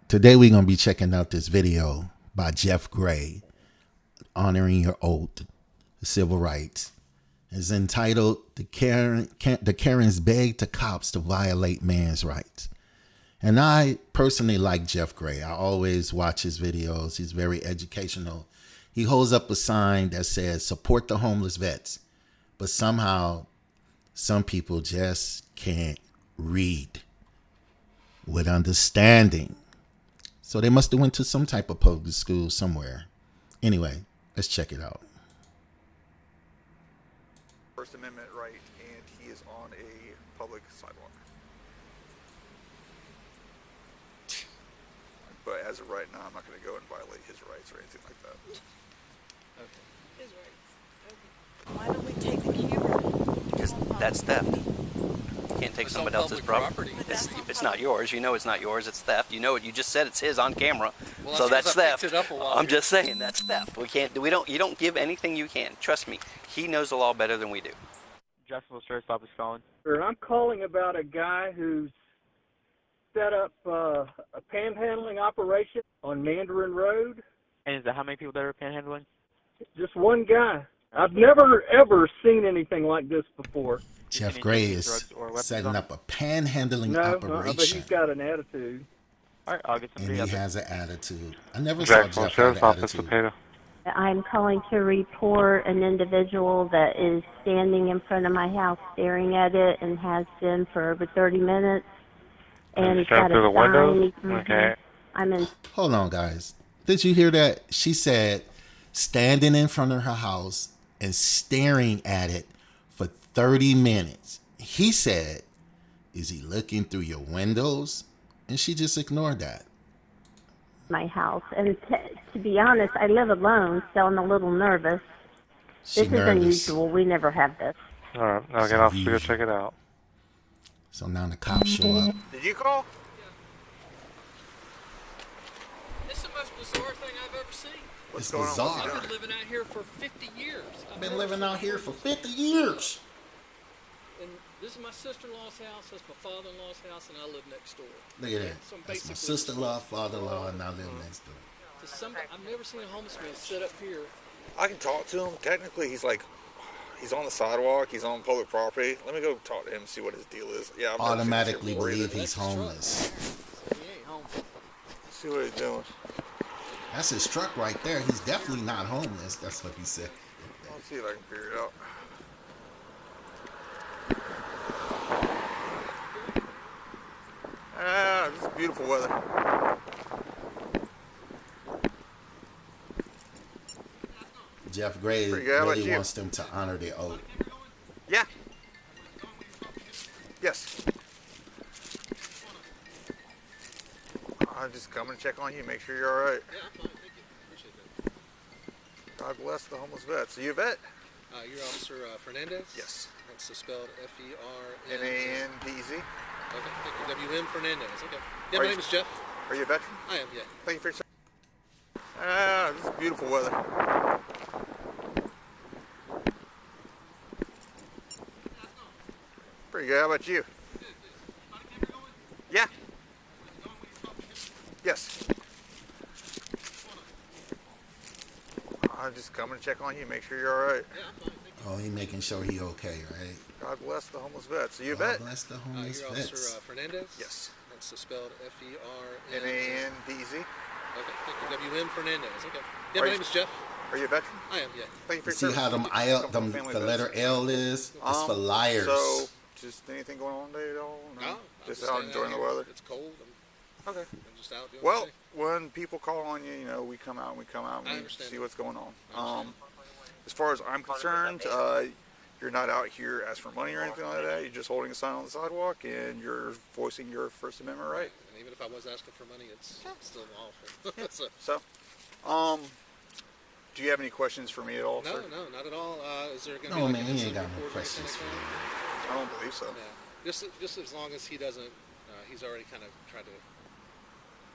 Today we're going to be checking out this video by Jeff Gray, honoring your oath, civil rights. It's entitled "The Karens Beg the Cops to Violate Man's Rights." And I personally like Jeff Gray. I always watch his videos. He's very educational. He holds up a sign that says "Support the homeless vets," but somehow some people just can't read with understanding. So they must have went to some type of public school somewhere. Anyway, let's check it out. First Amendment right, and he is on a public sidewalk. But as of right now, I'm not going to go and violate his rights or anything like that. Okay. His rights. Okay. Why don't we take the camera? Because that's theft. You can't take somebody else's property. It's not yours. You know it's not yours. It's theft. You know it. You just said it's his on camera. Well, so that's theft. I'm just saying that's theft. You don't give anything you can. Trust me. He knows the law better than we do. Jacksonville Sheriff's Office calling. I'm calling about a guy who's set up a panhandling operation on Mandarin Road. And is that how many people that are panhandling? Just one guy. I've never, ever seen anything like this before. Jeff Gray is setting up a panhandling operation. But he's got an attitude. All right, I'll get and he has an attitude. I never Jacksonville saw Jeff Sheriff's have an Office, attitude. I'm calling to report an individual that is standing in front of my house staring at it and has been for over 30 minutes. And he's got a sign. Okay. I'm in. Hold on, guys. Did you hear that? She said standing in front of her house and staring at it for 30 minutes. He said, "Is he looking through your windows?" And she just ignored that. My house. And to be honest, I live alone, so I'm a little nervous. This is unusual. We never have this. All right, I'll get off to go check it out. So now the cops show up. Did you call? It's the most bizarre thing I've ever seen. It's bizarre. I've been living out here for 50 years. I've been living out here for 50 years. And this is my sister-in-law's house, that's my father-in-law's house, and I live next door. Look at that. That's my sister-in-law, father-in-law, and I live next door. I've never seen a homeless man sit up here. I can talk to him. Technically, he's on the sidewalk. He's on public property. Let me go talk to him and see what his deal is. Yeah, I'm automatically believe he's homeless. He ain't homeless. Let's see what he's doing. That's his truck right there. He's definitely not homeless. That's what he said. Let's see if I can figure it out. This is beautiful weather. Jeff Gray really wants them to honor their oath. Yeah. Yes. I'm just coming to check on you, make sure you're all right. Yeah, I'm fine. Thank you. Appreciate that. God bless the homeless vets. Are you a vet? You're Officer Fernandez? Yes. That's spelled F-E-R-N. N-A-N-D-E-Z. Okay, thank you. W-M Fernandez. Okay. Yeah, my name is Jeff. Are you a veteran? I am, yeah. Thank you for your time. This is beautiful weather. Pretty good. How about you? Yeah. Yes. I'm just coming to check on you, make sure you're all right. Oh, he making sure he okay, right? God bless the homeless vets. Are you a vet? God bless the homeless You're vets. Officer Fernandez? Yes. That's spelled F-E-R-N. N-A-N-D-Z. Okay, thank you. W-M Fernandez. Okay. Yeah, my name is Jeff. Are you a veteran? I am, yeah. Thank you for See how the letter L is? It's for liars. So, just anything going on today at all? No. Just out enjoying the weather? It's cold. Okay. I'm just out doing Well, when people call on you, we come out and we see what's going on. As far as I'm concerned, you're not out here asking for money or anything like that. You're just holding a sign on the sidewalk and you're voicing your First Amendment right. And even if I was asking for money, it's still lawful. So, do you have any questions for me at all, no, sir? No, not at all. Is there going to No, be man, he ain't got no questions for you. I don't believe so. Yeah. Just as long as he doesn't, he's already kind of tried to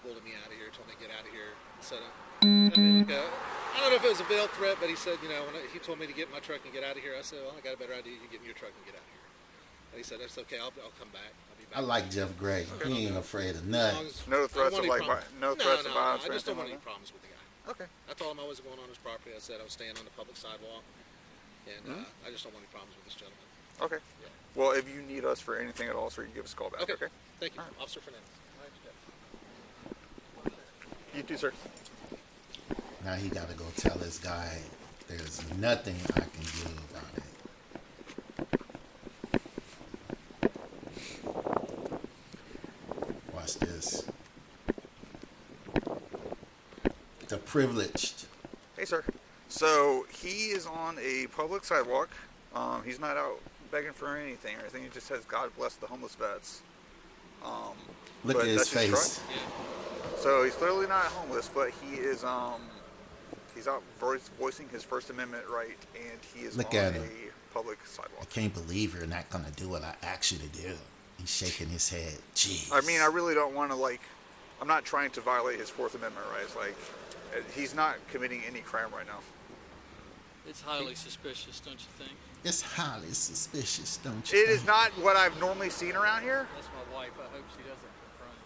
bully me out of here, told me to get out of here. So, I don't know if it was a veiled threat, but he said, when he told me to get in my truck and get out of here, I said, well, I got a better idea. You get in your truck and get out of here. And he said, that's okay. I'll come back. I'll be I like Jeff Gray. He ain't afraid of nothing. No threats of no threats of violence. I just don't want like any problems with the guy. Okay. I told him I wasn't going on his property. I said I was staying on the public sidewalk, and I just don't want any problems with this gentleman. Okay. Yeah. Well, if you need us for anything at all, sir, you give us a call back. Okay. Thank you, All right. Officer Fernandez. You too, sir. Now he got to go tell this guy there's nothing I can do about it. Watch this. The privileged. Hey, sir. So he is on a public sidewalk. He's not out begging for anything or anything. He just says, "God bless the homeless vets." Look at his face. So he's clearly not homeless, but he is he's out voicing his First Amendment right, and he is on a public sidewalk. I can't believe you're not gonna do what I asked you to do. He's shaking his head. Jeez. I mean, I really don't want to I'm not trying to violate his Fourth Amendment rights. He's not committing any crime right now. It's highly suspicious, don't you think? It's highly suspicious, don't you It think? is not what I've normally seen around here. That's my wife. I hope she doesn't confront him.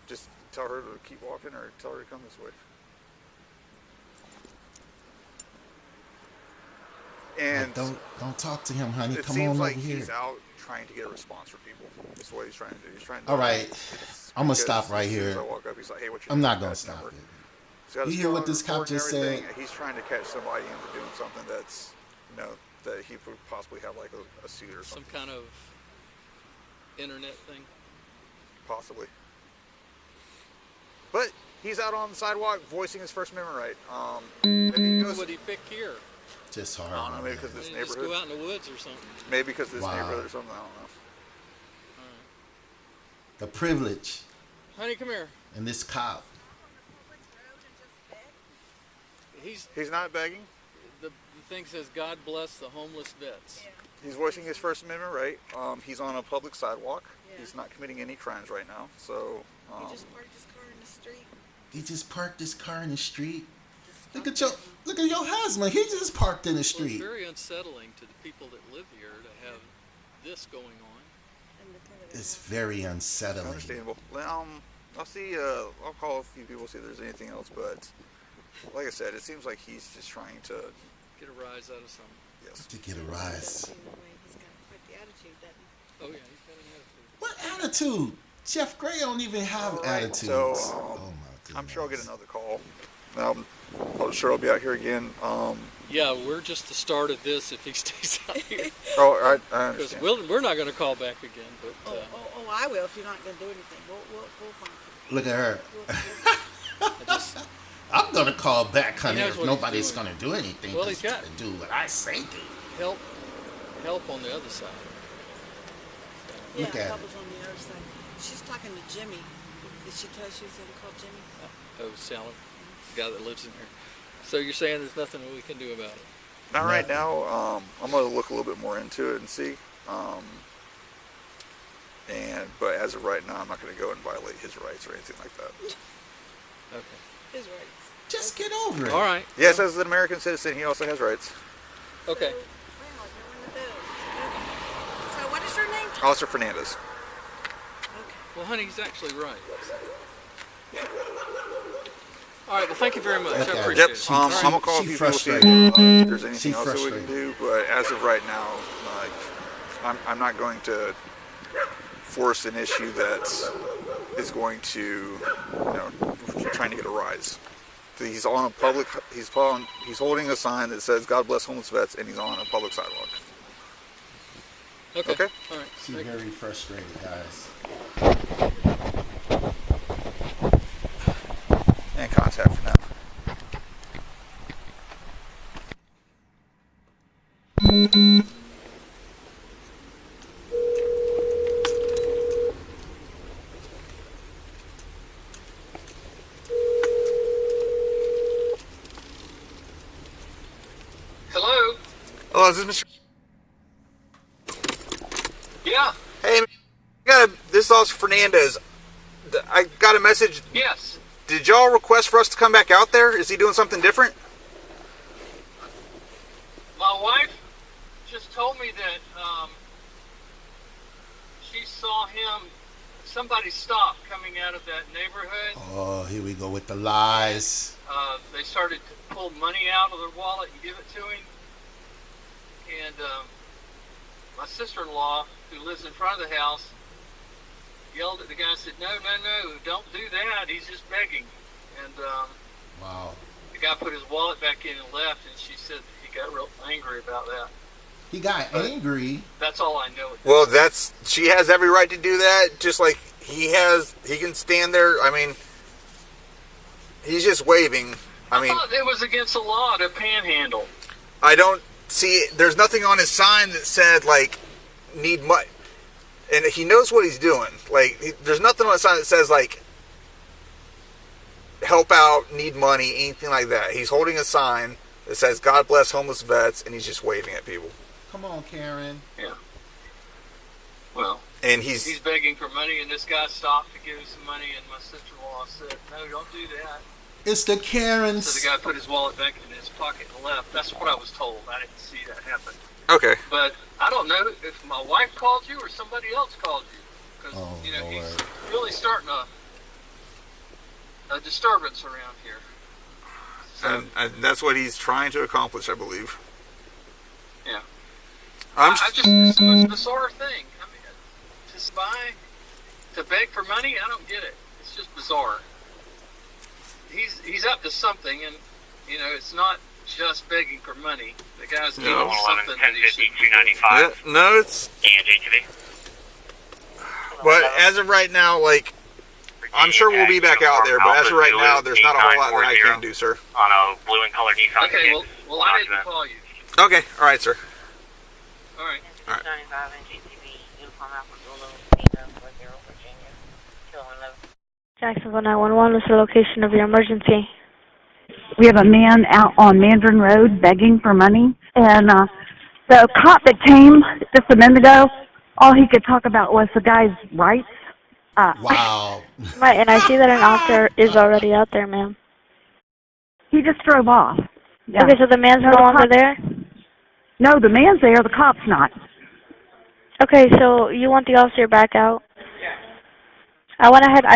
Just tell her to keep walking or tell her to come this way. And don't talk to him, honey. it Come seems on like over here. he's out trying to get a response from people. That's what he's trying to do. He's trying to. All right, I'm gonna stop right as soon as here. I walk up, he's like, "Hey, what you I'm doing?" not gonna stop it. You hear what this cop just said? He's trying to catch somebody into doing something that's, that he would possibly have like a suit or something. Some kind of internet thing? Possibly. But he's out on the sidewalk voicing his First Amendment right. Who would he pick here? Just hard. I don't know, maybe because this neighborhood. Just go out in the woods or something. Maybe because this neighborhood or something. I don't know. The privilege. Honey, come here. And this cop. He's not begging. The thing says, "God bless the homeless vets." Yeah. He's voicing his First Amendment right. He's on a public sidewalk. Yeah. He's not committing any crimes right now. So. He just parked his car in the street. He just parked his car in the street. Look at your husband. He just parked in the street. Well, it's very unsettling to the people that live here to have this going on. It's very unsettling. Understandable. I'll see. I'll call a few people, see if there's anything else. But like I said, it seems like he's just trying to get a rise out of something. Yes. To get a rise. He's got quite the attitude, doesn't he? Oh yeah, he's got an attitude. What attitude? Jeff Gray don't even have attitudes. So oh my goodness. I'm sure I'll get another call. I'm sure I'll be out here again. Yeah, we're just the start of this if he stays out here. I understand. Because we're not going to call back again. But I will if you're not going to do anything. We'll find you. Look at her. I'm going to call back, honey, if nobody's going to do anything. Well, he's got to do what I say do. Help on the other side. Yeah, Look at help is on the other side. She's talking to Jimmy. Did she tell you she was going to call Jimmy? Oh, Sally, the guy that lives in here. So you're saying there's nothing we can do about it? Not right now. I'm going to look a little bit more into it and see. But as of right now, I'm not going to go and violate his rights or anything like that. Okay. His rights. Just get over it. All right. Yes, as an American citizen, he also has rights. Okay. So what is your name? Officer Fernandez. Okay. Well, honey, he's actually right. All right. Well, thank you very much. I appreciate it. I'm gonna call a few people see if there's anything else that we can do. But as of right now, I'm not going to force an issue that is going to, trying to get a rise. He's on a public. He's holding a sign that says "God bless homeless vets," and he's on a public sidewalk. Okay. All right. She's very frustrated, guys. And contact for now. Hello? Hello, is this Mr. Yeah. Hey, this is Officer Fernandez. I got a message. Yes. Did y'all request for us to come back out there? Is he doing something different? My wife just told me that she saw him somebody stopped coming out of that neighborhood. Oh, here we go with the lies. They started to pull money out of their wallet and give it to him. And my sister-in-law, who lives in front of the house, yelled at the guy and said, no, don't do that. He's just begging. And wow. The guy put his wallet back in and left, and she said he got real angry about that. He got angry? That's all I know. Well, she has every right to do that, just like he can stand there. I mean, he's just waving. I thought it was against the law to panhandle. I don't see, there's nothing on his sign that said, like, need money. And he knows what he's doing. Like, there's nothing on the sign that says, like, help out, need money, anything like that. He's holding a sign that says, God bless homeless vets, and he's just waving at people. Come on, Karen. Yeah. Well, and he's begging for money, and this guy stopped to give him some money, and my sister-in-law said, no, don't do that. It's the Karens. So the guy put his wallet back in his pocket and left. That's what I was told. I didn't see that happen. Okay. But I don't know if my wife called you or somebody else called you. Because, he's really starting a disturbance around here. So, and that's what he's trying to accomplish, I believe. Yeah. It's the most bizarre thing. I mean, to spy, to beg for money, I don't get it. It's just bizarre. He's up to something, and it's not just begging for money. The guy's doing something that he should be doing. Yeah, no, it's. But as of right now, like, I'm sure we'll be back out there. But as of right now, there's not a whole lot that I can do, sir. On a blue and color Nissan. Okay, well, I didn't call you. Okay, all right, sir. All right. All right. Jacksonville 911, what's the location of your emergency? We have a man out on Mandarin Road begging for money, and the cop that came just a minute ago, all he could talk about was the guy's rights. Wow. Right, and I see that an officer is already out there, ma'am. He just drove off. Yeah. Okay, so the man's no longer there? No, the man's there, the cop's not. Okay, so you want the officer back out? I went ahead. I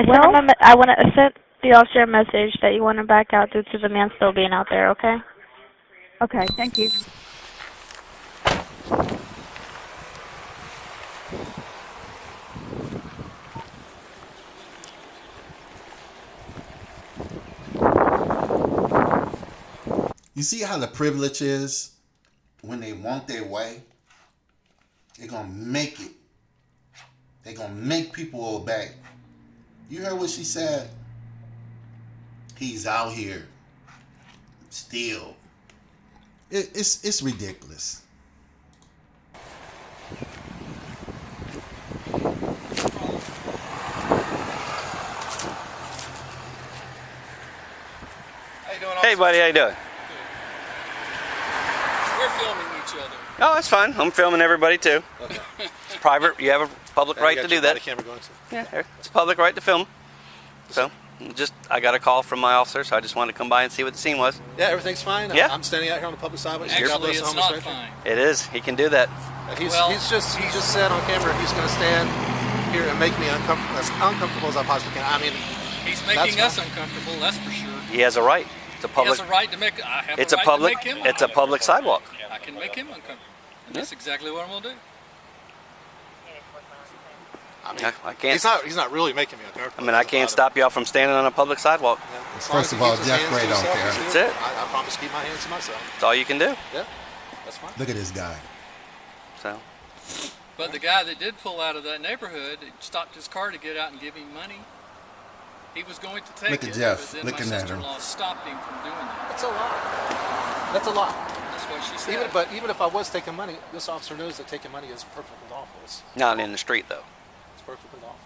sent the officer a message that you want him back out due to the man still being out there. Okay. Okay. Thank you. You see how the privilege is when they want their way? They're going to make it. They're going to make people obey. You heard what she said? He's out here still. It's ridiculous. Hey, buddy, how you doing? We're filming each other. Oh, that's fine. I'm filming everybody too. Okay. It's private. You have a public right to do that. Camera going to. Yeah, it's a public right to film. So, I got a call from my officer, so I just wanted to come by and see what the scene was. Yeah, everything's fine. Yeah. I'm standing out here on the public sidewalk. Actually, it's not fine. It is. He can do that. He just said on camera he's going to stand here and make me as uncomfortable as I possibly can. I mean, he's making us uncomfortable. That's for sure. He has a right. It's a public. He has a right to make. I have it's a right a public. to make him It's a public sidewalk. I can make him uncomfortable. And that's exactly what I'm going to do. I mean, I can't. He's not really making me uncomfortable. I mean, I can't stop y'all from standing on a public sidewalk. Yeah. First of all, Jeff Gray don't care. That's it. I promise to keep my hands to myself. That's all you can do. Yeah, that's fine. Look at this guy. So. But the guy that did pull out of that neighborhood stopped his car to get out and give him money. He was going to take Look at it, Jeff but then looking my at him. sister-in-law stopped him from doing that. That's a lot. That's a lot. That's what she said. Even if I was taking money, this officer knows that taking money is perfectly lawful. Not in the street though. It's perfectly lawful.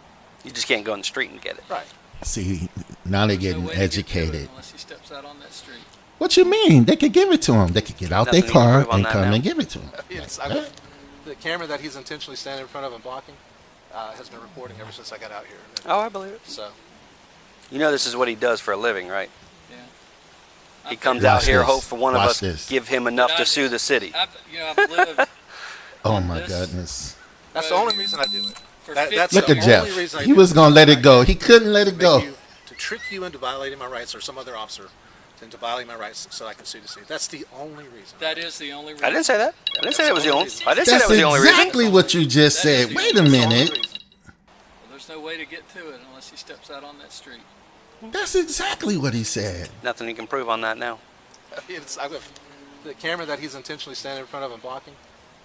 You just can't go in the street and get it. Right. See, now they're getting No way to get to educated. it unless he steps out on that street. What you mean? They could give it to him. They could get out Nothing their you can car prove on and that come now. and give it to him. The camera that he's intentionally standing in front of and blocking has been recording ever since I got out here. Oh, I believe it. So. You know this is what he does for a living, right? Yeah. He comes Watch out here, this. hope for one of Watch us this. give him enough to sue the city. I've lived. Oh my goodness. That's the only reason I do it. That's Look the at Jeff. only reason I He do was it. going to let it go. He couldn't let it Make go. to trick you into violating my rights or some other officer into violating my rights so I can sue the city. That's the only reason. That is the only reason. I didn't say that. I didn't say that was the only. I didn't say That's that was the only reason. exactly what you just said. Wait a minute. Well, there's no way to get to it unless he steps out on that street. That's exactly what he said. Nothing you can prove on that now. The camera that he's intentionally standing in front of and blocking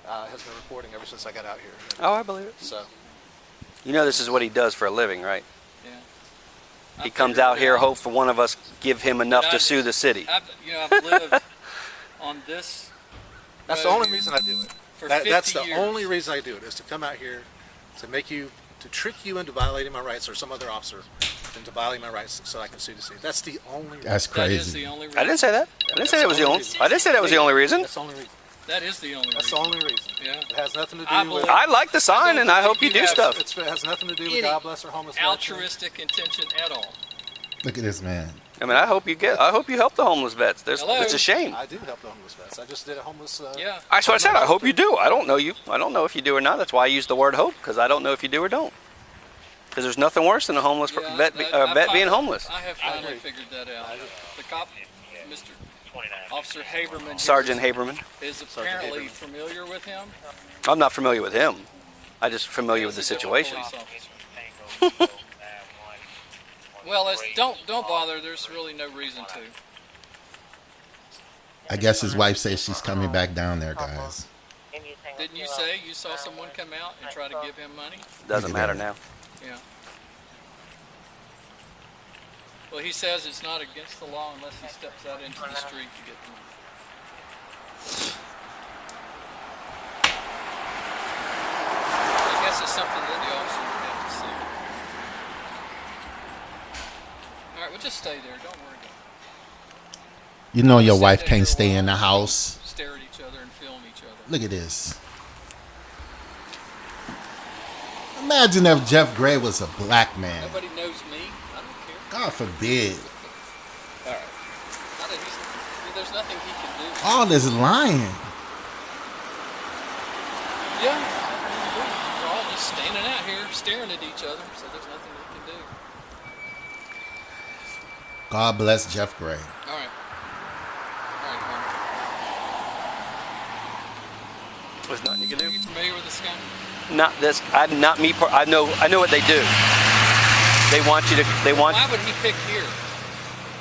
has been recording ever since I got out here. Oh, I believe it. So, You know this is what he does for a living, right? Yeah. He comes out here, hope for one of us give him enough to sue the city. I've lived on this. that's the only reason I do it. For That's 50 the years. only reason I do it, is to come out here to trick you into violating my rights or some other officer into violating my rights so I can sue the city. That's the only reason. That's That is crazy. the only reason. I didn't say that. I didn't say that was the only. I didn't say that was the only reason. That's the only reason. That is the only That's reason. the only reason. Yeah. It has nothing to do I with... believe- I like the sign, and I hope you do stuff. It has nothing to do with Any God bless our homeless veterans. altruistic intention at all. Look at this man. I mean, I hope you help the homeless vets. Hello? It's a shame. I do help the homeless vets. I just did a homeless... Yeah. That's what I said. I hope you do. I don't know you. I don't know if you do or not. That's why I use the word hope, because I don't know if you do or don't. Because there's nothing worse than a homeless vet being homeless. I have finally figured that out. The cop, Mr. Officer Haberman. Sergeant Haberman. Is apparently familiar with him. I'm not familiar with him. I'm just familiar with the situation. Well, don't bother. There's really no reason to. I guess his wife says she's coming back down there, guys. Didn't you say you saw someone come out and try to give him money? Doesn't matter now. Yeah. Well, he says it's not against the law unless he steps out into the street to get the money. I guess it's something that the officer would have to see. All right, we'll just stay there. Don't worry about it. You know your wife can't stay in the house. Stare at each other and film each other. Look at this. Imagine if Jeff Gray was a black man. Nobody knows me. I don't care. God forbid. All right. There's nothing he can do. All this lying. Yeah. We're all just standing out here staring at each other, so there's nothing we can do. God bless Jeff Gray. All right. There's nothing you can do. Are you familiar with this guy? Not this. Not me. I know what they do. They want you to. Why would he pick here?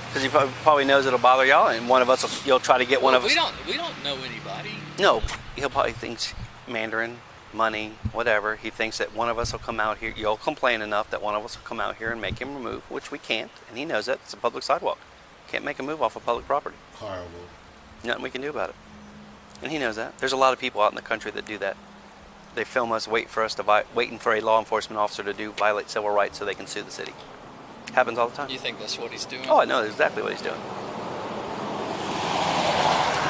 Because he probably knows it'll bother y'all, and one of us you'll try to get one of us. We don't know anybody. No, he'll probably thinks Mandarin, money, whatever. He thinks that one of us will come out here. You'll complain enough that one of us will come out here and make him move, which we can't, and he knows that. It's a public sidewalk. Can't make a move off of public property. Horrible. Nothing we can do about it. And he knows that. There's a lot of people out in the country that do that. They film us, waiting for a law enforcement officer to violate civil rights so they can sue the city. Happens all the time. You think that's what he's doing? Oh, I know exactly what he's doing.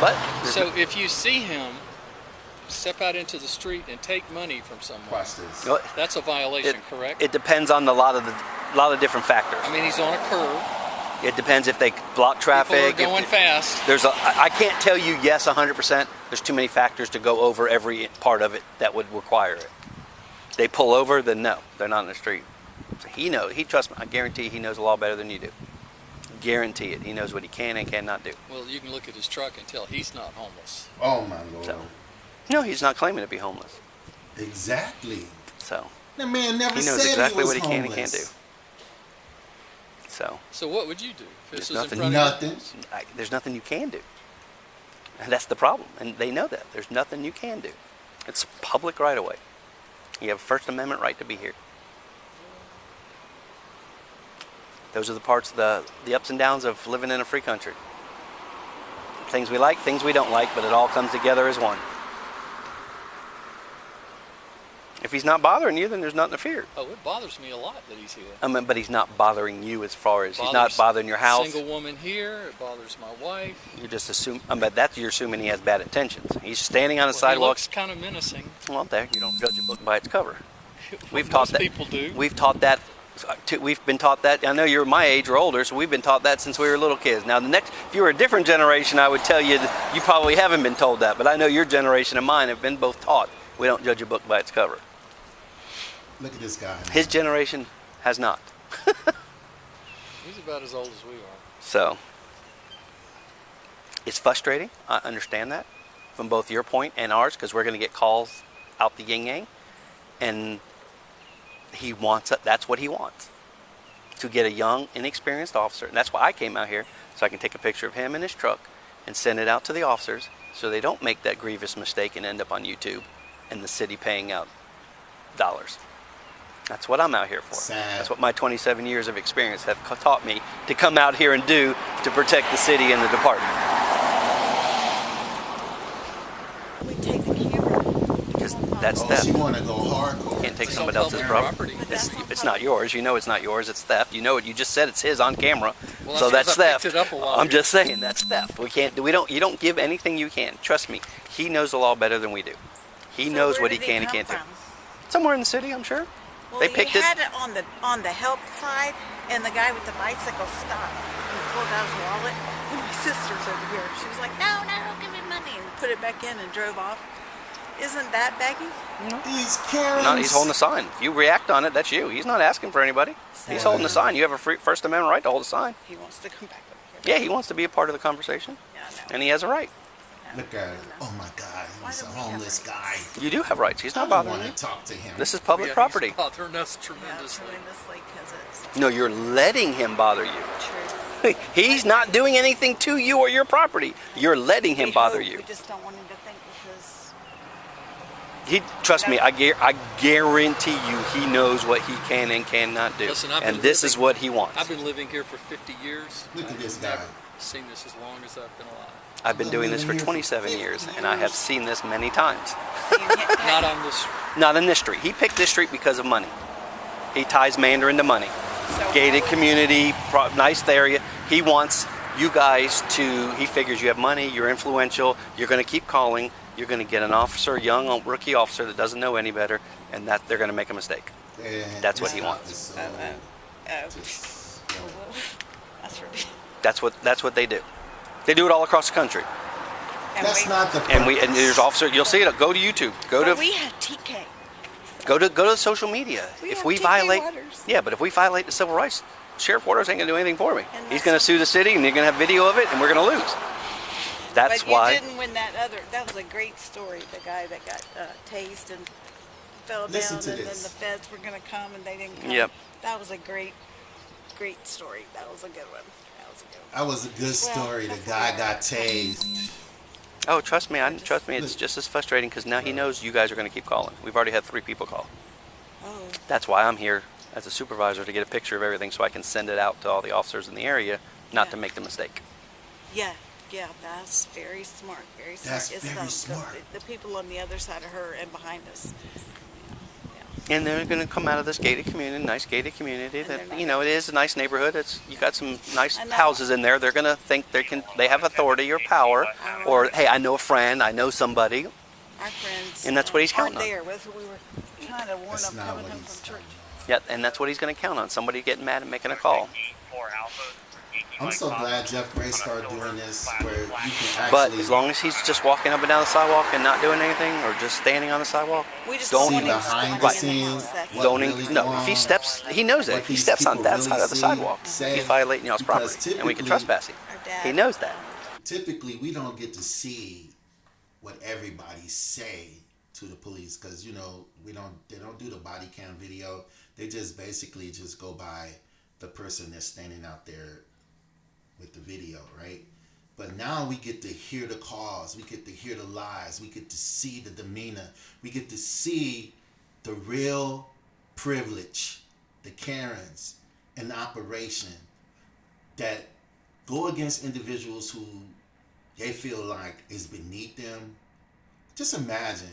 But so if you see him step out into the street and take money from someone, that's a violation, correct? It depends on a lot of different factors. I mean, he's on a curb. It depends if they block traffic. People are going fast. I can't tell you yes 100%. There's too many factors to go over every part of it that would require it. They pull over, then no, they're not in the street. So he trusts me. I guarantee he knows the law better than you do. Guarantee it. He knows what he can and cannot do. Well, you can look at his truck and tell he's not homeless. Oh my Lord. So, no, he's not claiming to be homeless. Exactly. So the man never he knows said exactly he was what he can and homeless. can't do. So what would you do if this was nothing, in front of you? There's nothing you can do. And that's the problem. And they know that. There's nothing you can do. It's public right away. You have a First Amendment right to be here. Those are the parts of the ups and downs of living in a free country. Things we like, things we don't like, but it all comes together as one. If he's not bothering you, then there's nothing to fear. Oh, it bothers me a lot that he's here. I mean, but he's not bothering you as far as he's not bothering your house. Single woman here. It bothers my wife. You just assume. But you're assuming he has bad intentions. He's standing on a sidewalk. He looks kind of menacing. Well, there you don't judge a book by its cover. We've taught that. People do. We've taught that. We've been taught that. I know you're my age or older, so we've been taught that since we were little kids. Now, if you were a different generation, I would tell you that you probably haven't been told that. But I know your generation and mine have been both taught. We don't judge a book by its cover. Look at this guy. His generation has not. He's about as old as we are. So, it's frustrating. I understand that from both your point and ours, because we're going to get calls out the yin yang, and he wants it. That's what he wants, to get a young, inexperienced officer. And that's why I came out here, so I can take a picture of him in his truck and send it out to the officers so they don't make that grievous mistake and end up on YouTube and the city paying out dollars. That's what I'm out here for. Sad. That's what my 27 years of experience have taught me to come out here and do to protect the city and the department. We take the camera. Because that's theft. You want to go hardcore. You can't take somebody else's property. It's not yours. You know it's not yours. It's theft. You know it. You just said it's his on camera. Well, So that's theft. It up a while I'm ago. just saying that's theft. You don't give anything you can. Trust me. He knows the law better than we do. He knows what he can and can't do. Somewhere in the city, I'm sure. Well, They picked you it. had it on the help side, and the guy with the bicycle stopped and pulled out his wallet. And my sister's over here. She was like, "No, give me money," and put it back in and drove off. Isn't that begging? These Karens. No, he's holding a sign. If you react on it, that's you. He's not asking for anybody. He's holding a sign. You have a First Amendment right to hold a sign. He wants to come back over here. Yeah, he wants to be a part of the conversation. Yeah, I know. And he has a right. Look at it. Oh my God, he's a homeless guy. You do have rights. He's not I bothering want you. to talk to him. This is public property. He's bothering us tremendously. Because it's No, you're letting him bother you. true. He's not doing anything to you or your property. You're letting him bother you. We just don't want him to think because Trust me, I guarantee you he knows what he can and cannot do. Listen, I've and been this is living- what he wants. I've been living here for 50 years. Look at this guy. Never seen this as long as I've been alive. I've been doing this for 27 years, and I have seen this many times. Not on this. Not in this street. He picked this street because of money. He ties Mandarin to money. Gated community, nice area. He wants you guys to, he figures you have money, you're influential, you're going to keep calling, you're going to get an officer, a young rookie officer that doesn't know any better, and that they're going to make a mistake. That's what he wants. That's what they do. They do it all across the country. That's not the And there's officer. You'll see it. Go to YouTube. we had TK. Go to social media. If we violate, yeah, but if we violate the civil rights, Sheriff Waters ain't gonna do anything for me. He's gonna sue the city, and they're gonna have video of it, and we're gonna lose. That's but you why. didn't win that other. That was a great story. The guy that got tased and fell Listen down, to and this. then the feds were gonna come, and they didn't come. Yep. That was a great story. That was a good one. That was a good story. The guy got tased. Oh, trust me. It's just as frustrating because now he knows you guys are gonna keep calling. We've already had 3 people call. Oh. That's why I'm here as a supervisor to get a picture of everything so I can send it out to all the officers in the area, not to make the mistake. Yeah, that's very smart. Very smart. That's very smart. The people on the other side of her and behind us. And they're going to come out of this gated community, nice gated community. That it is a nice neighborhood. You got some nice houses in there. They're going to think they have authority or power, or hey, I know a friend, I know somebody. Our friends. And that's what he's counting on. there. We were trying to warn them coming home from church. Yeah, and that's what he's going to count on. Somebody getting mad and making a call. I'm so glad Jeff Gray started doing this where you can actually... But as long as he's just walking up and down the sidewalk and not doing anything, or just standing on the sidewalk, don't see behind the scenes. If he steps, he knows that. If he steps on that side of the sidewalk, he's violating y'all's property, and we can trespass him. He knows that. Typically, we don't get to see what everybody say to the police because they don't do the body cam video. They just basically just go by the person that's standing out there with the video, right? But now we get to hear the calls, we get to hear the lies, we get to see the demeanor, we get to see the real privilege, the Karens in operation that go against individuals who they feel like is beneath them. Just imagine,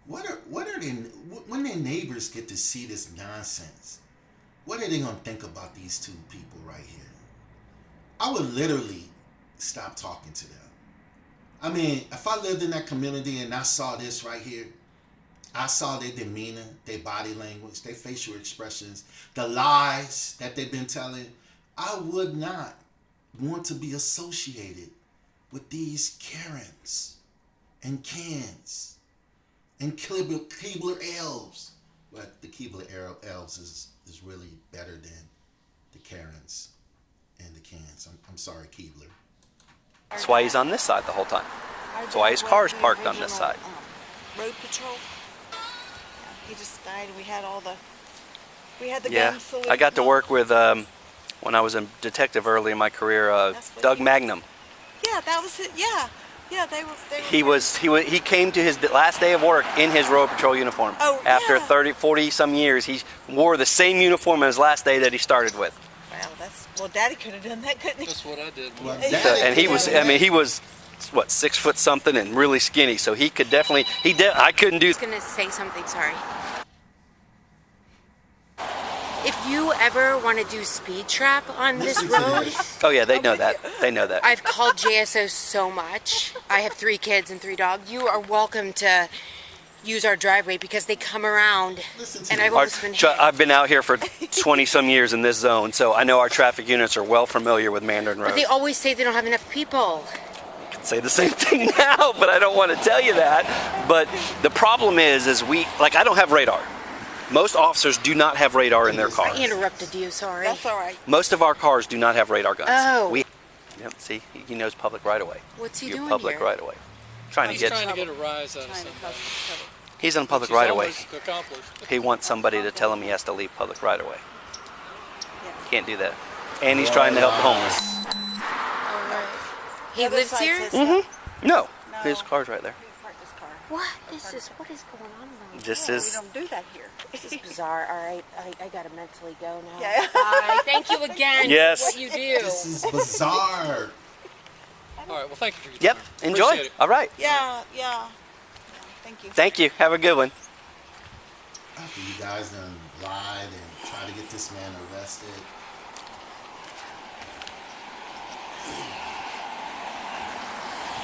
what are they, when their neighbors get to see this nonsense, what are they gonna think about these 2 people right here? I would literally stop talking to them. I mean, if I lived in that community and I saw this right here, I saw their demeanor, their body language, their facial expressions, the lies that they've been telling, I would not want to be associated with these Karens and Kens and Keebler elves, But the Keebler elves is really better than the Karens and the Cans. I'm sorry, Keebler. That's why he's on this side the whole time. That's why his car's parked on this side. Road patrol. Yeah, he just died. We had all the. We had the Yeah, guns. So I got to work with when I was a detective early in my career. Doug Magnum. Yeah, that was it. Yeah, yeah, they were. He came to his last day of work in his road patrol uniform. Oh, After yeah. 30, 40 some years, he wore the same uniform on his last day that he started with. Well, Daddy could have done that, couldn't he? That's what I did. And he was, I mean, he was, what, 6 foot something and really skinny, so he could definitely, I couldn't do. I was going to say something, sorry. If you ever want to do speed trap on this road, Oh yeah, they know that. They know that. I've called JSO so much. I have 3 kids and 3 dogs. You are welcome to use our driveway because they come around, and I've always been hit. I've been out here for 20 some years in this zone, so I know our traffic units are well familiar with Mandarin Road. But they always say they don't have enough people. I can say the same thing now, but I don't want to tell you that. But the problem is I don't have radar. Most officers do not have radar in their cars. I interrupted you, sorry. That's all right. Most of our cars do not have radar guns. Oh. Yep, see, he knows public right away. What's he You're doing public here? right away. Trying He's to trying to get a rise out of somebody. He's on public Which is right away. almost accomplished. He wants somebody to tell him he has to leave public right away. Can't do that. And he's trying to help the homeless. He lives here? Mm-hmm. No, his car's right there. What is going on now? This We is. don't do that here. This is bizarre. All right, I gotta mentally go now. Yeah. Bye. Thank you again Yes. for what you do. This is bizarre. All right, well, thank you for your Yep. time. Enjoy. Appreciate it. All right. Yeah. Thank you. Thank you. Have a good one. After you guys done lied and try to get this man arrested.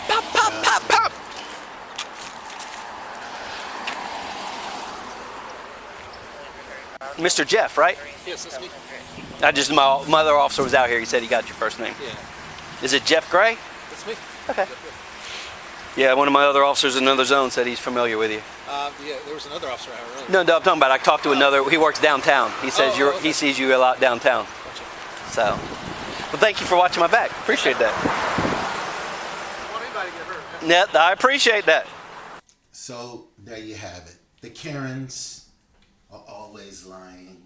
Pop, pop, pop, pop. Mr. Jeff, right? Yes, that's me. My other officer was out here. He said he got your first name. Yeah. Is it Jeff Gray? That's me. Okay. Yeah, one of my other officers in another zone said he's familiar with you. Yeah, there was another officer out earlier. No, I'm talking about. I talked to another. He works downtown. He says he sees you a lot downtown. So, well, thank you for watching my back. Appreciate that. I don't want anybody to get hurt. Yeah, I appreciate that. So there you have it. The Karens are always lying.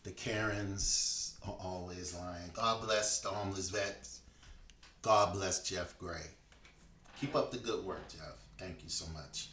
The Karens are always lying. God bless the homeless vets. God bless Jeff Gray. Keep up the good work, Jeff. Thank you so much.